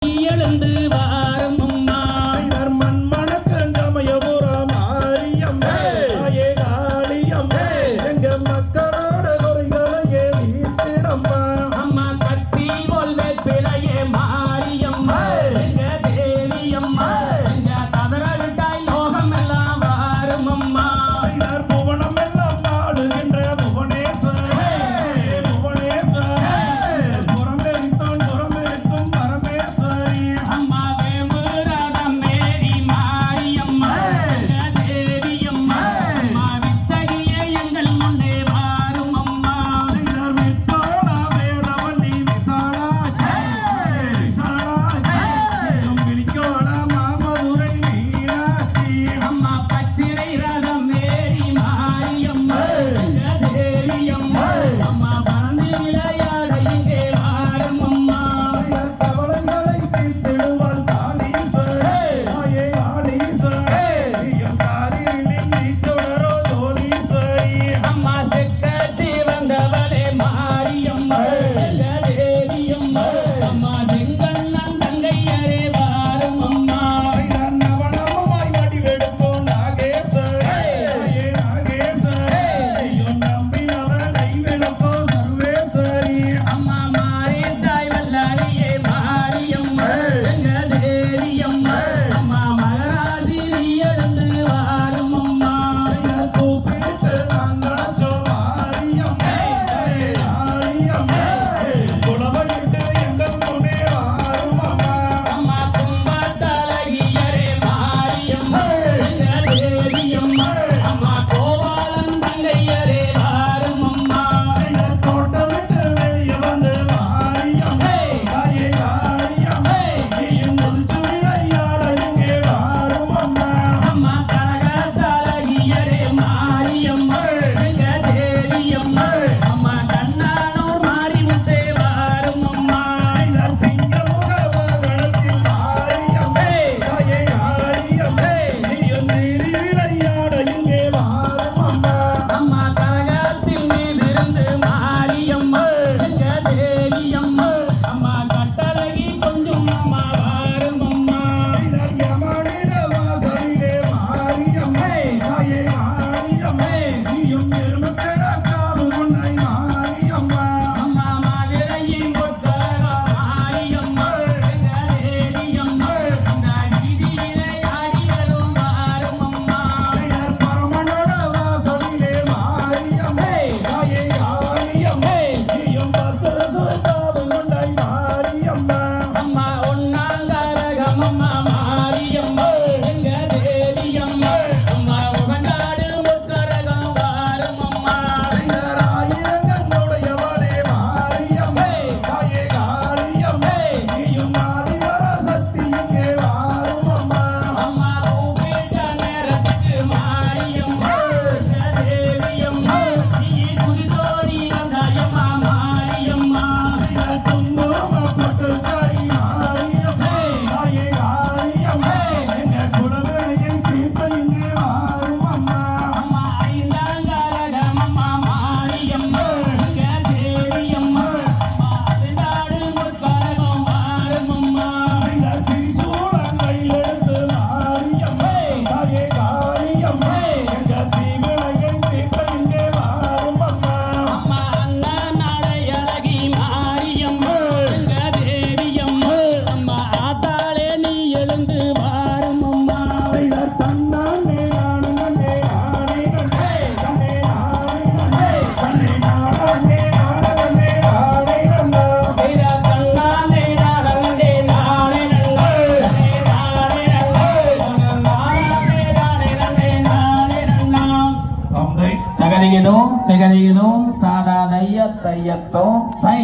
எழுந்து வாரும் அம்மா மண் மணக்க சமயபுரம் மாரியம்மா தாயே காளியம்மா எங்க மக்களோட குறைகளை தீர்த்திடம்மா அம்மா கட்டி போல் வேப்பிலையே மாரியம்மா எங்க தேவியம்மா எங்க தவற விட்டாய் லோகம் எல்லாம் வாரும் அம்மா புவனம் எல்லாம் ஆளுகின்ற புவனேஸ்வரர் புவனேஸ்வரர் புறமெரித்தான் புறமெரிக்கும் பரமேஸ்வரி அம்மா வேம்புரதம் மேரி மாரியம்மா எங்க தேவியம்மா அம்மா வித்தகிய எங்கள் முன்னே வாரும் அம்மா விட்டோட வேதவல்லி விசாலாச்சே விசாலாச்சே விழிக்கோட மாமதுரை மீனாட்சி அம்மா பச்சிலை ரதம் மேரி மாரியம்மா எங்க தேவியம்மா அம்மா பறந்து விளையாட இங்கே வாரும் அம்மா கவலைகளை தீர்த்திடுவாள் காளீஸ்வரர் தாயே காளீஸ்வரர் நீயும் காரில் நீ தொடரோ ஜோதீஸ்வரி அம்மா செக்கத்தி வந்தவளே மாரியம்மா எங்க தேவியம்மா அம்மா செங்கண்ணன் தங்கையரே வாரும் அம்மா நவனமாய் வடிவெடுத்தோம் நாகேஸ்வரர் தாயே நாகேஸ்வரர் நீயும் நம்பினவன் கைவிளக்கோ சர்வேஸ்வரி அம்மா மாறி தாய் வல்லாரியே மாரியம்மா எங்க தேவியம்மா அம்மா மகராசி நீ எழுந்து வாரும் அம்மா கூப்பிட்டு நாங்களாச்சோம் மாரியம்மா தாயே காளியம்மா குலவையிட்டு எங்கள் முன்னே வாரும் அம்மா அம்மா கும்பத்தழகியரே மாரியம்மா எங்க தேவியம்மா அம்மா கோபாலன் தங்கையரே வாரும் அம்மா தோட்டம் விட்டு வெளியே வந்து மாரியம்மா தாயே காளியம்மா நீயும் முதிச்சு விளையாட இங்கே வாரும் அம்மா அம்மா கனகத்தழகியரே மாரியம்மா எங்க தேவியம்மா அம்மா கண்ணானூர் மாரிமுத்தே வாரும் அம்மா சிங்கமுக வாகனத்தில் மாரியம்மா தாயே காளியம்மா நீயும் நீரி விளையாட இங்கே வாரும் அம்மா அம்மா கனகத்தின் மீதிருந்து மாரியம்மா எங்க தேவியம்மா அம்மா கட்டழகி கொஞ்சம் அம்மா வாரும் அம்மா யமனிட வாசலிலே மாரியம்மா தாயே காளியம்மா நீயும் பெருமக்கட காவு உன்னை மாரியம்மா அம்மா மதுரையின் கொட்டகா மாரியம்மா எங்க தேவியம்மா அந்த வீதியிலே ஆடி வரும் வாரும் அம்மா பரமனோட வாசலிலே மாரியம்மா தாயே காளியம்மா நீயும் பத்திர காவு உன்னை மாரியம்மா அம்மா ஒன்னாங்கரகம் அம்மா மாரியம்மா எங்க தேவியம்மா அம்மா உகநாடு முத்தரகம் வாரும் அம்மா ஆயிரங்களுடையவளே மாரியம்மா தாயே காளியம்மா நீயும் ஆதிவர சக்தி இங்கே வாரும் அம்மா அம்மா கூப்பிட்ட நேரத்துக்கு மாரியம்மா எங்க தேவியம்மா நீ குதித்தோடி வந்தாயம்மா மாரியம்மா குங்குமப்பட்டு காரி மாரியம்மா தாயே காளியம்மா எங்க குலவினையை தீர்த்த இங்கே வாரும் அம்மா அம்மா ஐந்தாங்கரகம் அம்மா மாரியம்மா எங்க தேவியம்மா அம்மா அசைந்தாடு முற்கரகம் வாரும் அம்மா திரிசூலங்கள் எடுத்து மாரியம்மா தாயே காளியம்மா எங்க தீவினையை தீர்த்த இங்கே வாரும் அம்மா அம்மா அண்ணனாடை அழகி மாரியம்மா எங்க தேவியம்மா அம்மா ஆத்தாளே நீ எழுந்து வாரும் அம்மா செய்தர் தன்னானே நானே நன்னே நானே நன்னே நன்னே நானே நன்னே நன்னே நானே நானே நன்னா செய்த கண்ணாலே நாடே நானே நன்னே நானே நன்னே நானே நன்னா தந்தை தகதிகிதோ தகதிகிதோ தாதா தைய தையத்தோ தை